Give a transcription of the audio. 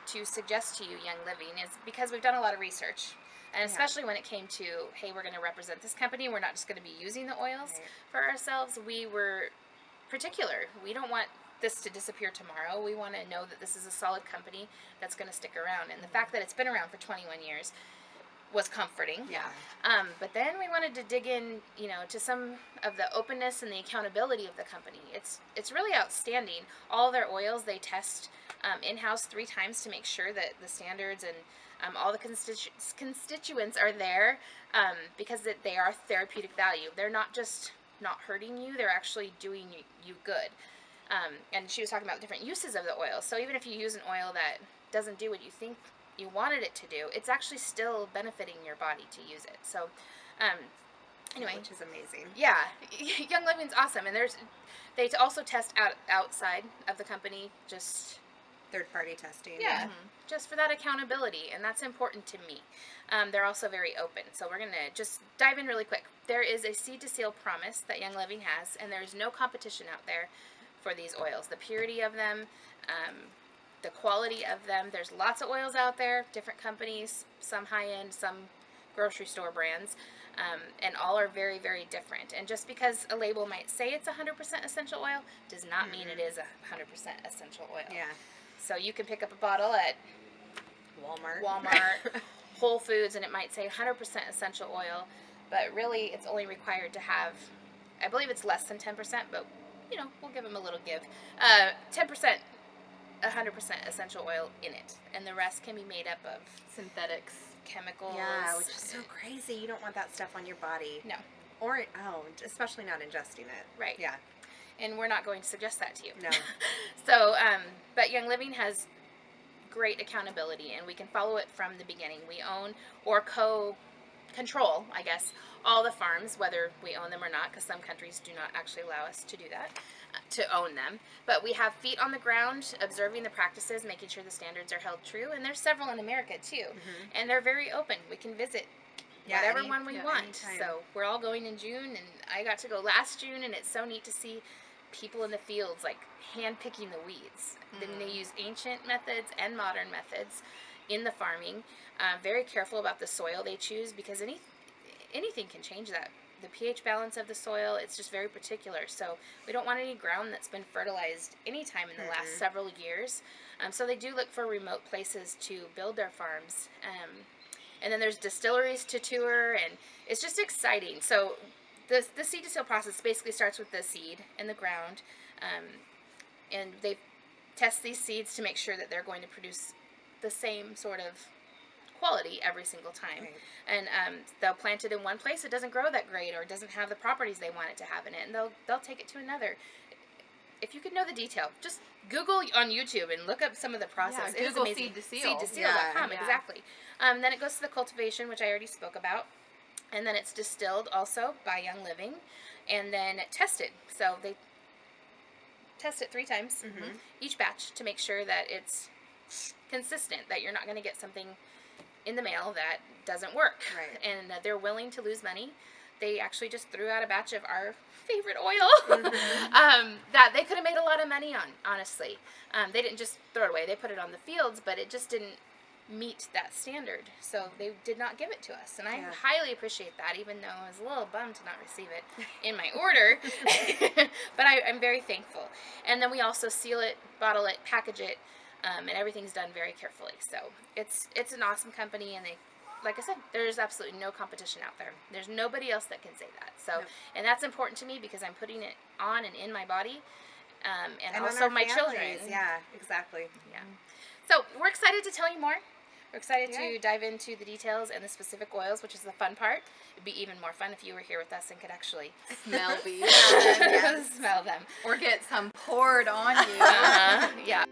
to suggest to you Young Living is because we've done a lot of research. And especially when it came to, hey, we're going to represent this company, we're not just going to be using the oils for ourselves. We were particular. We don't want this to disappear tomorrow. We want to know that this is a solid company that's going to stick around. And the fact that it's been around for 21 years was comforting. Yeah. But then we wanted to dig in, you know, to some of the openness and the accountability of the company. It's really outstanding. All their oils they test in-house 3 times to make sure that the standards and all the constituents are there because they are therapeutic value. They're not just not hurting you, they're actually doing you good. And she was talking about different uses of the oil. So even if you use an oil that doesn't do what you think you wanted it to do, it's actually still benefiting your body to use it. So anyway, which is amazing. Yeah, Young Living's awesome. And they also test outside of the company, just third-party testing. Yeah, just for that accountability, and that's important to me. They're also very open, so we're going to just dive in really quick. There is a seed to seal promise that Young Living has, and there's no competition out there for these oils. The purity of them, the quality of them. There's lots of oils out there, different companies, some high-end, some grocery store brands, and all are very, very different. And just because a label might say it's 100% essential oil does not mean it is 100% essential oil. Yeah. So you can pick up a bottle at Walmart, Whole Foods, and it might say 100% essential oil, but really it's only required to have, I believe it's less than 10%, but you know, we'll give them a little give. 10%, 100% essential oil in it, and the rest can be made up of synthetics, chemicals. Yeah, which is so crazy. You don't want that stuff on your body. No. Or, especially not ingesting it. Right. Yeah. And we're not going to suggest that to you. No. So, but Young Living has great accountability, and we can follow it from the beginning. We own or co-control, I guess, all the farms, whether we own them or not, because some countries do not actually allow us to do that, to own them. But we have feet on the ground, observing the practices, making sure the standards are held true, and there's several in America too, and they're very open. We can visit whatever one we want. Anytime. So we're all going in June, and I got to go last June, and it's so neat to see people in the fields like hand picking the weeds. Then they use ancient methods and modern methods in the farming. Very careful about the soil they choose, because anything can change that. The pH balance of the soil, it's just very particular. So we don't want any ground that's been fertilized anytime in the last several years. So they do look for remote places to build their farms. And then there's distilleries to tour, and it's just exciting. So the seed to seal process basically starts with the seed in the ground, and they test these seeds to make sure that they're going to produce the same sort of quality every single time. Right. And they'll plant it in one place, it doesn't grow that great, or it doesn't have the properties they want it to have in it, and they'll take it to another. If you could know the detail, just Google on YouTube and look up some of the process. Yeah, it is Google amazing. seed to seal. Seedtoseal.com, exactly. Then it goes to the cultivation, which I already spoke about. And then it's distilled also by Young Living, and then tested. So they test it 3 times each batch to make sure that it's consistent, that you're not going to get something in the mail that doesn't work. Right. And they're willing to lose money. They actually just threw out a batch of our favorite oil that they could have made a lot of money on, honestly. They didn't just throw it away. They put it on the fields, but it just didn't meet that standard, so they did not give it to us, and I highly appreciate that, even though I was a little bummed to not receive it in my order. But I'm very thankful. And then we also seal it, bottle it, package it, and everything's done very carefully. So it's an awesome company, and they, like I said, there's absolutely no competition out there. There's nobody else that can say that. So and that's important to me, because I'm putting it on and in my body, and also my children. Yeah, exactly. Yeah. So we're excited to tell you more. We're excited to dive into the details and the specific oils, which is the fun part. It'd be even more fun if you were here with us and could actually smell these. Smell them. Or get some poured on you. Yeah.